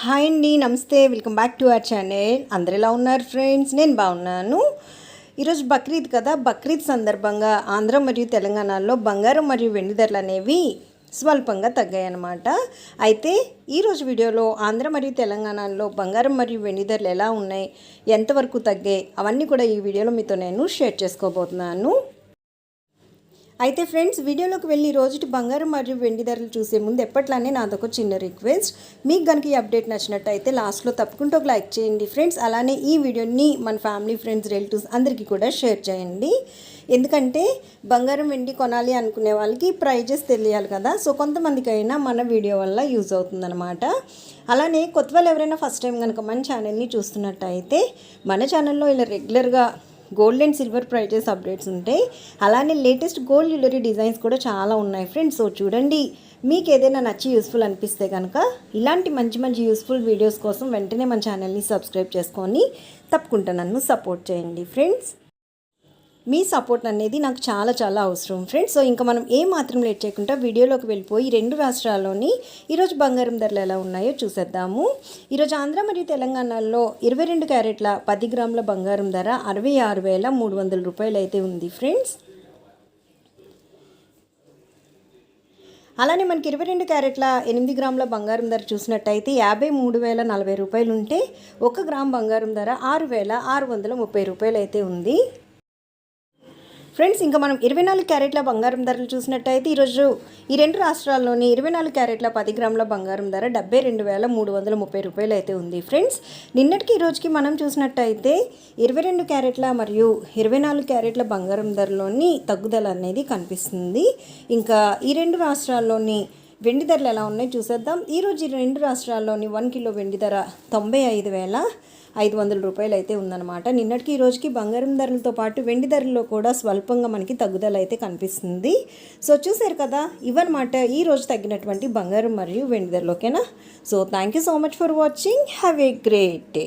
Hi అండి, నమస్తే. Welcome back to our channel. అందరు ఎలా ఉన్నారు ఫ్రెండ్స్? నేను బాగున్నాను. ఈరోజు బక్రీద్ కదా. బక్రీద్ సందర్భంగా ఆంధ్ర మరియు తెలంగాణలో బంగారం మరియు వెండి ధరలు అనేవి స్వల్పంగా తగ్గాయన్నమాట. అయితే ఈరోజు వీడియోలో ఆంధ్ర మరియు తెలంగాణలో బంగారం మరియు వెండి ధరలు ఎలా ఉన్నాయి, ఎంతవరకు తగ్గాయి, అవన్నీ కూడా ఈ వీడియోలో మీతో నేను షేర్ చేసుకోబోతున్నాను. అయితే ఫ్రెండ్స్, వీడియోలోకి వెళ్ళి రోజుటి బంగారం మరియు వెండి ధరలు చూసే ముందు ఎప్పట్లానే నాదొక చిన్న రిక్వెస్ట్. మీకు కనుక ఈ అప్డేట్ నచ్చినట్టయితే లాస్ట్లో తప్పకుండా ఒక లైక్ చేయండి ఫ్రెండ్స్. అలానే ఈ వీడియోని మన ఫ్యామిలీ, ఫ్రెండ్స్, రిలేటివ్స్ అందరికీ కూడా షేర్ చేయండి. ఎందుకంటే బంగారం వెండి కొనాలి అనుకునే వాళ్ళకి ప్రైజెస్ తెలియాలి కదా. సో కొంతమందికైనా మన వీడియో వల్ల యూజ్ అవుతుందన్నమాట. అలానే కొత్త వాళ్ళు ఎవరైనా ఫస్ట్ టైం కనుక మన ఛానల్ని చూస్తున్నట్టయితే మన ఛానల్లో ఇలా రెగ్యులర్గా gold and silver prizes updates ఉంటాయి. అలానే లేటెస్ట్ గోల్డ్ జ్యువెలరీ డిజైన్స్ కూడా చాలా ఉన్నాయి ఫ్రెండ్స్. సో చూడండి, మీకు ఏదైనా నచ్చి యూస్ఫుల్ అనిపిస్తే కనుక ఇలాంటి మంచి మంచి యూస్ఫుల్ వీడియోస్ కోసం వెంటనే మన ఛానల్ని సబ్స్క్రైబ్ చేసుకొని తప్పకుండా నన్ను సపోర్ట్ చేయండి ఫ్రెండ్స్. మీ సపోర్ట్ అనేది నాకు చాలా చాలా అవసరం ఫ్రెండ్స్. సో ఇంకా మనం మాత్రం లేట్ చేయకుండా వీడియోలోకి వెళ్ళిపోయి రెండు రాష్ట్రాల్లోని ఈరోజు బంగారం ధరలు ఎలా ఉన్నాయో చూసేద్దాము. ఈరోజు ఆంధ్ర మరియు తెలంగాణలో 22 క్యారెట్ల 10 గ్రాముల బంగారం ధర 66,300 రూపాయలు అయితే ఉంది ఫ్రెండ్స్. అలానే మనకి 22 క్యారెట్ల 8 గ్రాముల బంగారం ధర చూసినట్టయితే 53,040 రూపాయలు ఉంటే 1 గ్రామ్ బంగారం ధర 6,630 రూపాయలు అయితే ఉంది ఫ్రెండ్స్. ఇంకా మనం 24 క్యారెట్ల బంగారం ధరలు చూసినట్టయితే ఈరోజు ఈ రెండు రాష్ట్రాల్లోని 24 క్యారెట్ల 10 గ్రాముల బంగారం ధర 72,330 రూపాయలు అయితే ఉంది ఫ్రెండ్స్. నిన్నటికి ఈ రోజుకి మనం చూసినట్టయితే 22 క్యారెట్ల మరియు 24 క్యారెట్ల బంగారం ధరలోని తగ్గుదల అనేది కనిపిస్తుంది. ఇంకా ఈ రెండు రాష్ట్రాల్లోని వెండి ధరలు ఎలా ఉన్నాయి చూసేద్దాం. ఈరోజు ఈ రెండు రాష్ట్రాల్లోని 1 కిలో వెండి ధర 95,500 రూపాయలు అయితే ఉందన్నమాట. నిన్నటికి ఈ రోజుకి బంగారం ధరలతో పాటు వెండి ధరల్లో కూడా స్వల్పంగా మనకి తగ్గుదల అయితే కనిపిస్తుంది. సో చూసారు కదా, ఇవన్నమాట ఈ రోజు తగ్గినటువంటి బంగారం మరియు వెండి ధరలు. ఓకేనా? So thank you so much for watching. Have a great day.